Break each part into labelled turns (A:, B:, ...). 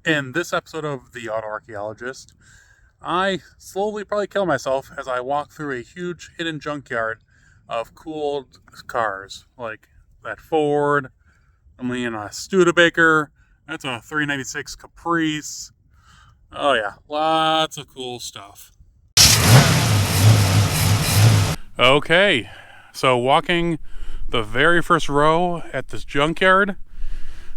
A: In this episode of The AutoArchaeologist, I slowly probably kill myself as I walk through a huge hidden junkyard of cool old cars, like that Ford. I'm in a Studebaker. That's a 396 Caprice. Oh yeah, lots of cool stuff. Okay, so walking the very first row at this junkyard,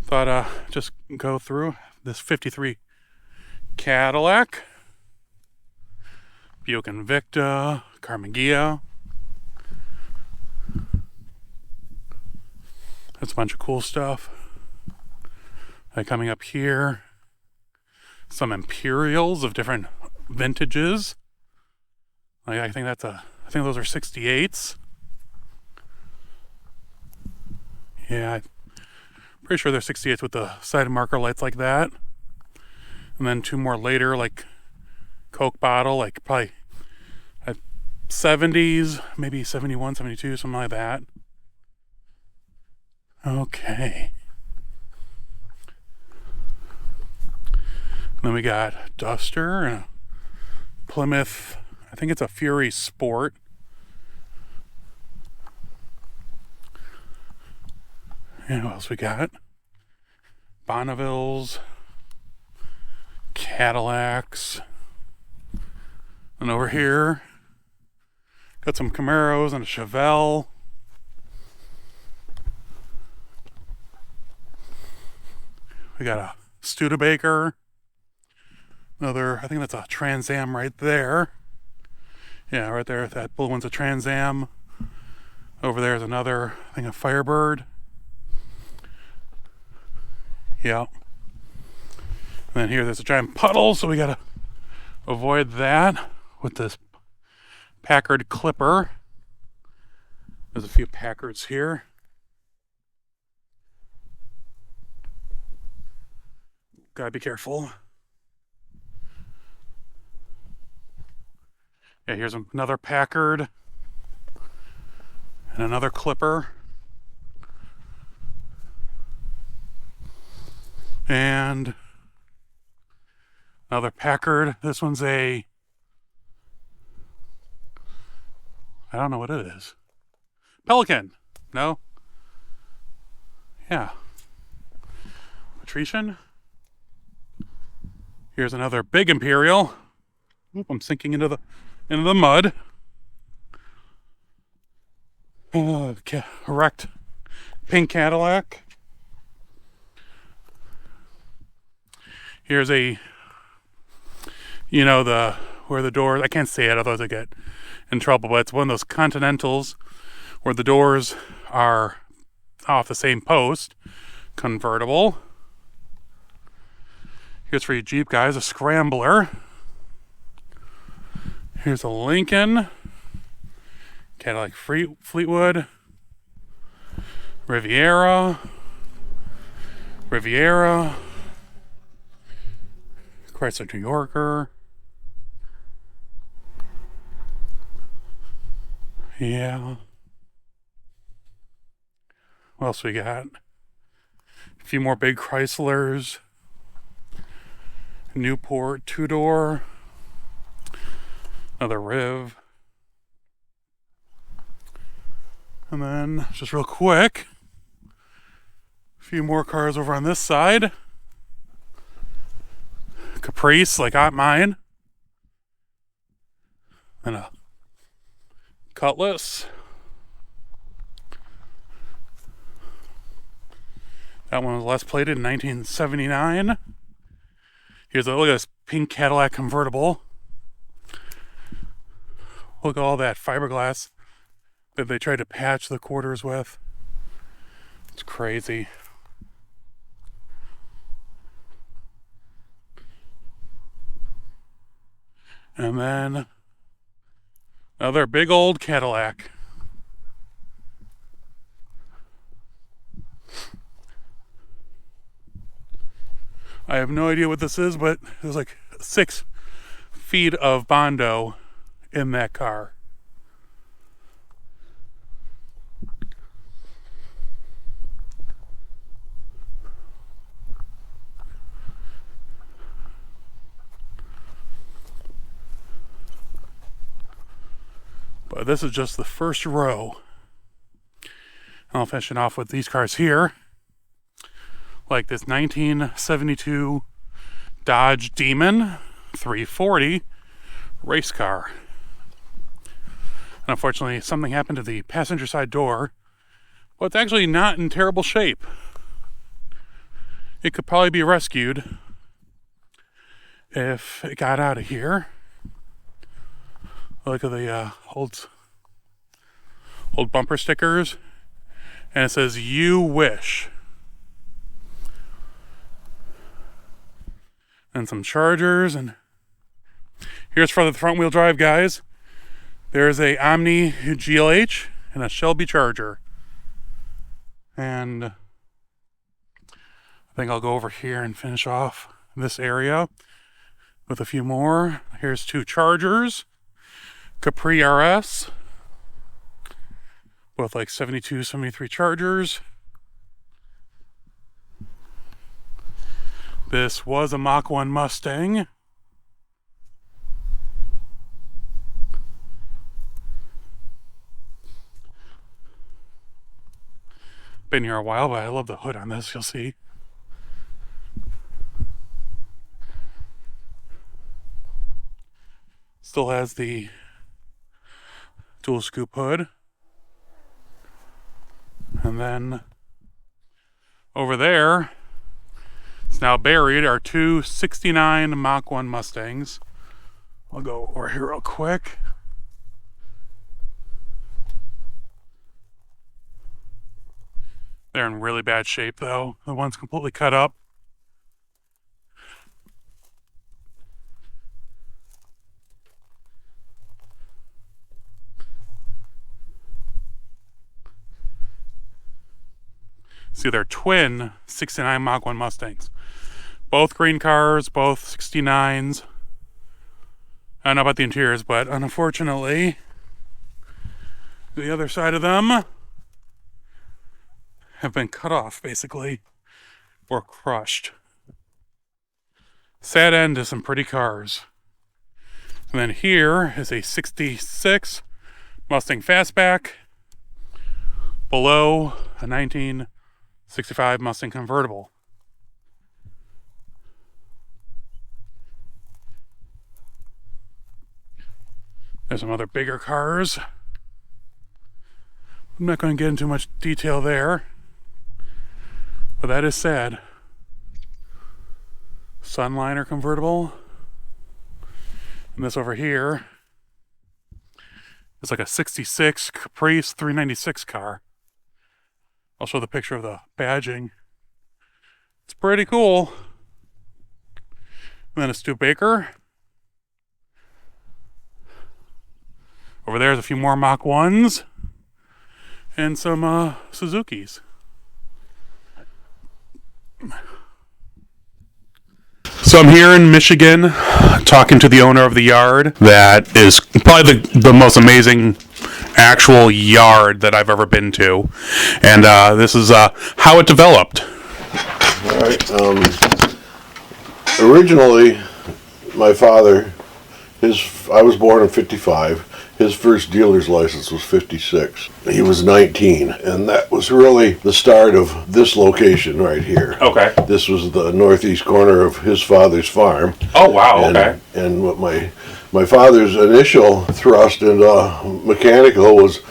A: thought just go through this 53 Cadillac, Buick Invicta, Carmagia. That's a bunch of cool stuff. Coming up here, some Imperials of different vintages. I think those are 68s. Yeah, I'm pretty sure they're 68s with the side marker lights like that. And then two more later, like Coke bottle, like probably 70s, maybe 71, 72, something like that. Okay. Then we got Duster and a Plymouth, I think it's a Fury Sport. And what else we got? Bonnevilles, Cadillacs. And over here, got some Camaros and a Chevelle. We got a Studebaker. Another, I think that's a Trans Am right there. Yeah, right there. That blue one's a Trans Am. Over there is another, I think, a Firebird. Yeah. And then here there's a giant puddle, so we gotta avoid that with this Packard Clipper. There's a few Packards here. Gotta be careful. Yeah, here's another Packard and another Clipper. And another Packard. This one's I don't know what it is. Pelican. No? Yeah. Patrician. Here's another big Imperial. Oop, I'm sinking into the mud. Wrecked pink Cadillac. Here's where the doors, I can't say it otherwise I get in trouble, but it's one of those Continentals where the doors are off the same post. Convertible. Here's for you Jeep guys, a Scrambler. Here's a Lincoln. Cadillac Fleetwood. Riviera. Chrysler New Yorker. Yeah. What else we got? A few more big Chryslers. Newport 2-door. Another Riv. And then, just real quick, a few more cars over on this side. Caprice, like mine. And a Cutlass. That one was less plated in 1979. Look at this pink Cadillac convertible. Look at all that fiberglass that they tried to patch the quarters with. It's crazy. And then another big old Cadillac. I have no idea what this is, but there's like 6 feet of Bondo in that car. But this is just the first row. I'll finish it off with these cars here. Like this 1972 Dodge Demon 340 race car. And unfortunately, something happened to the passenger side door. Well, it's actually not in terrible shape. It could probably be rescued if it got out of here. Look at the old bumper stickers. And it says, "You wish." And some chargers. And here's for the front wheel drive guys. There's a Omni GLH and a Shelby Charger. And I think I'll go over here and finish off this area with a few more. Here's 2 Chargers. Capri RS. Both like 72, 73 Chargers. This was a Mach 1 Mustang. Been here a while, but I love the hood on this, you'll see. Still has the dual scoop hood. And then over there, it's now buried, are 2 69 Mach 1 Mustangs. I'll go over here real quick. They're in really bad shape though. The one's completely cut up. See, they're twin 69 Mach 1 Mustangs. Both green cars, both 69s. I don't know about the interiors, but unfortunately, the other side of them have been cut off, basically, or crushed. Sad end to some pretty cars. And then here is a 66 Mustang Fastback. Below a 1965 Mustang convertible. There's some other bigger cars. I'm not going to get into much detail there, but that is sad. Sunliner convertible. And this over here is like a 66 Caprice 396 car. I'll show the picture of the badging. It's pretty cool. And then a Stu Baker. Over there's a few more Mach 1s. And some Suzukis. So I'm here in Michigan talking to the owner of the yard. That is probably the most amazing actual yard that I've ever been to. And this is how it developed.
B: All right. Originally, my father, I was born in 55. His first dealer's license was 56. He was 19, and that was really the start of this location right here.
A: Okay.
B: This was the northeast corner of his father's farm.
A: Oh, wow,
B: and,
A: okay.
B: And what my father's initial thrust into mechanical was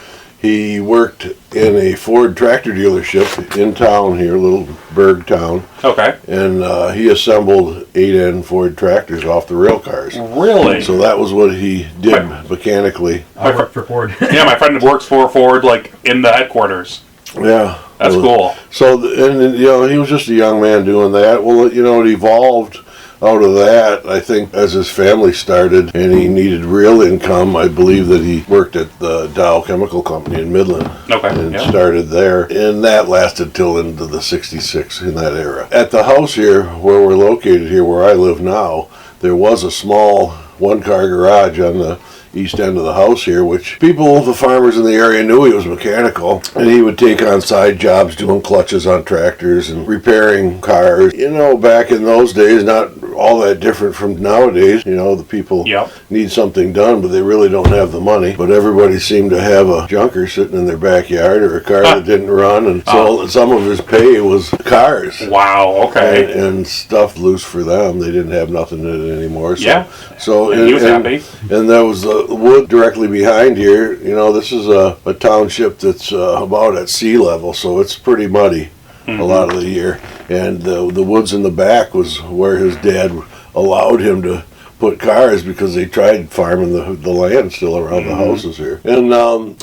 B: he worked in a Ford tractor dealership in town here, little Berg town.
A: Okay.
B: And he assembled 8N Ford tractors off the rail cars.
A: Really?
B: So that was what he did mechanically.
C: I worked for Ford.
A: Yeah, my friend works for Ford, like, in the headquarters.
B: Yeah.
A: That's cool.
B: So, and you know, he was just a young man doing that. Well, you know, it evolved out of that, I think, as his family started and he needed real income. I believe that he worked at the Dow Chemical Company in Midland.
A: Okay.
B: And started there. And that lasted till into the 66 in that era. At the house here, where we're located here, where I live now, there was a small one-car garage on the east end of the house here, which people, the farmers in the area, knew he was mechanical, and he would take on side jobs doing clutches on tractors and repairing cars. You know, back in those days, not all that different from nowadays. You know, the people need something done, but they really don't have the money. But everybody seemed to have a junker sitting in their backyard or a car that didn't run, and so some of his pay was cars.
C: Wow, okay.
B: And stuff loose for them. They didn't have nothing in it anymore. So,
C: yeah.
B: So
C: and he was happy.
B: And there was wood directly behind here. You know, this is a township that's about at sea level, so it's pretty muddy a lot of the year. And the woods in the back was where his dad allowed him to put cars because they tried farming the land still around the houses here. And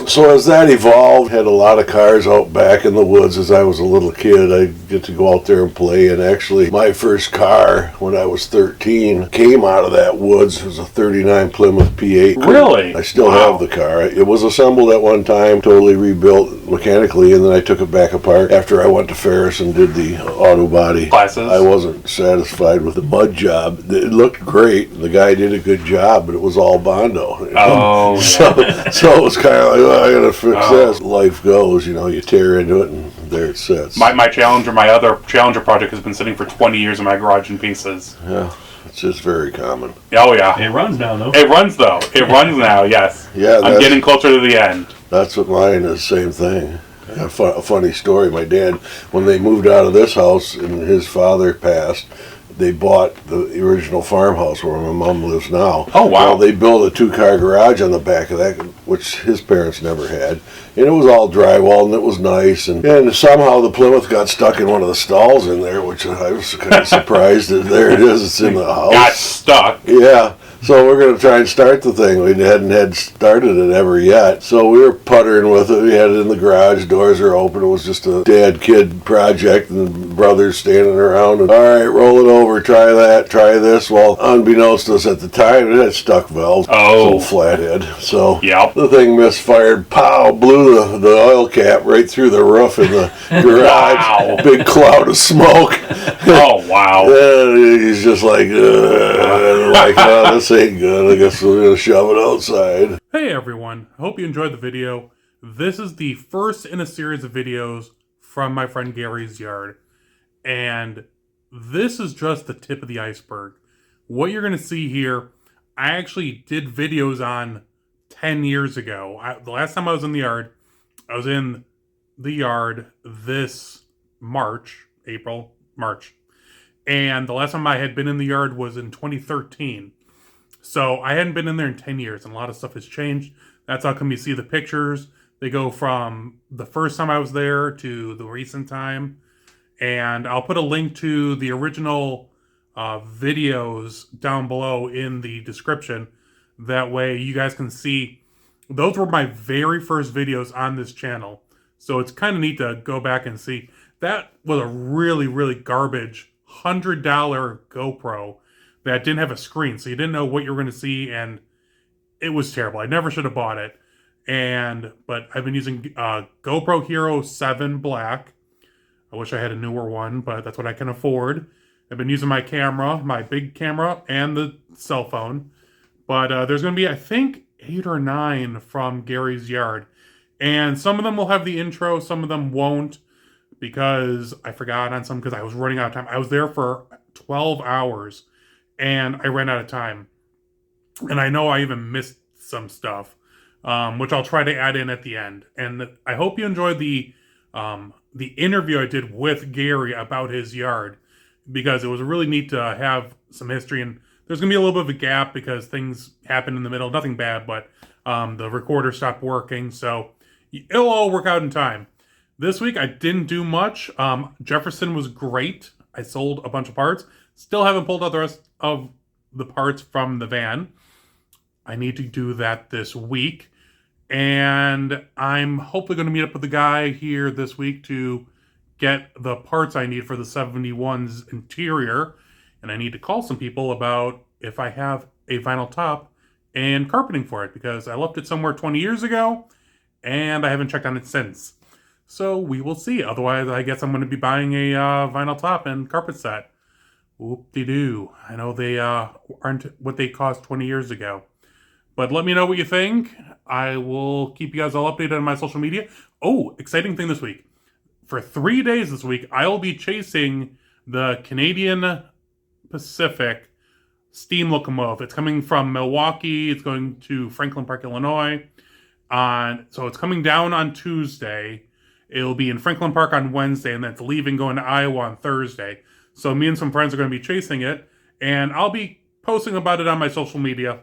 B: so as that evolved, had a lot of cars out back in the woods. As I was a little kid, I'd get to go out there and play. And actually, my first car when I was 13 came out of that woods. It was a 39 Plymouth P8.
C: Really?
B: I still have the car. It was assembled at one time, totally rebuilt mechanically, and then I took it back apart after I went to Ferris and did the auto body
C: classes.
B: I wasn't satisfied with the mud job. It looked great. The guy did a good job, but it was all Bondo.
C: Oh,
B: so it was kind of like, well, I gotta fix this. Life goes, you know, you tear into it, and there it sits.
C: My other Challenger project has been sitting for 20 years in my garage in pieces.
B: Yeah, it's just very common.
C: Oh yeah,
D: it runs now though.
C: It runs though. It runs now. Yes.
B: Yeah,
C: I'm getting closer to the end.
B: That's what mine is. Same thing. A funny story. My dad, when they moved out of this house and his father passed, they bought the original farmhouse where my mom lives now.
C: Oh, wow.
B: Well, they built a 2-car garage on the back of that, which his parents never had. And it was all drywall, and it was nice. And somehow the Plymouth got stuck in one of the stalls in there, which I was kind of surprised that there it is. It's in the house.
C: Got stuck.
B: Yeah. So we're going to try and start the thing. We hadn't started it ever yet. So we were puttering with it. We had it in the garage. Doors are open. It was just a dad-kid project, and brothers standing around. And, all right, roll it over. Try that. Try this. Well, unbeknownst to us at the time, it had stuck valves.
C: Oh.
B: So flathead. So
C: yep.
B: The thing misfired. Pow! Blew the oil cap right through the roof in the garage.
C: Wow.
B: Big cloud of smoke.
C: Oh, wow.
B: And he's just like, oh, this ain't good. I guess we're going to shove it outside.
A: Hey everyone, I hope you enjoyed the video. This is the first in a series of videos from my friend Gary's yard. And this is just the tip of the iceberg. What you're going to see here, I actually did videos on 10 years ago. The last time I was in the yard, I was in the yard this March. And the last time I had been in the yard was in 2013. So I hadn't been in there in 10 years, and a lot of stuff has changed. That's how come you see the pictures. They go from the first time I was there to the recent time. And I'll put a link to the original videos down below in the description. That way you guys can see. Those were my very first videos on this channel. So it's kind of neat to go back and see. That was a really, really garbage $100 GoPro that didn't have a screen, so you didn't know what you were going to see, and it was terrible. I never should have bought it. But I've been using GoPro Hero 7 Black. I wish I had a newer one, but that's what I can afford. I've been using my camera, my big camera, and the cell phone. But there's going to be, I think, 8 or 9 from Gary's yard. And some of them will have the intro, some of them won't, because I forgot on some because I was running out of time. I was there for 12 hours, and I ran out of time. And I know I even missed some stuff, which I'll try to add in at the end. And I hope you enjoyed the interview I did with Gary about his yard, because it was really neat to have some history. And there's going to be a little bit of a gap because things happened in the middle. Nothing bad, but the recorder stopped working. So it'll all work out in time. This week, I didn't do much. Jefferson was great. I sold a bunch of parts. Still haven't pulled out the rest of the parts from the van. I need to do that this week. And I'm hopefully going to meet up with the guy here this week to get the parts I need for the 71's interior. And I need to call some people about if I have a vinyl top and carpeting for it, because I left it somewhere 20 years ago and I haven't checked on it since. So we will see. Otherwise, I guess I'm going to be buying a vinyl top and carpet set. Whoop-de-doo. I know they aren't what they cost 20 years ago. But let me know what you think. I will keep you guys all updated on my social media. Oh, exciting thing this week. For 3 days this week, I will be chasing the Canadian Pacific steam locomotive. It's coming from Milwaukee. It's going to Franklin Park, Illinois. So it's coming down on Tuesday. It'll be in Franklin Park on Wednesday, and then it's leaving going to Iowa on Thursday. So me and some friends are going to be chasing it, and I'll be posting about it on my social media.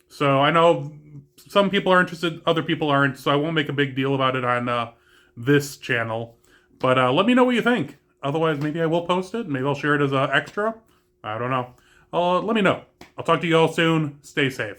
A: So I know some people are interested, other people aren't, so I won't make a big deal about it on this channel. But let me know what you think. Otherwise, maybe I will post it. Maybe I'll share it as an extra. I don't know. Let me know. I'll talk to you all soon. Stay safe.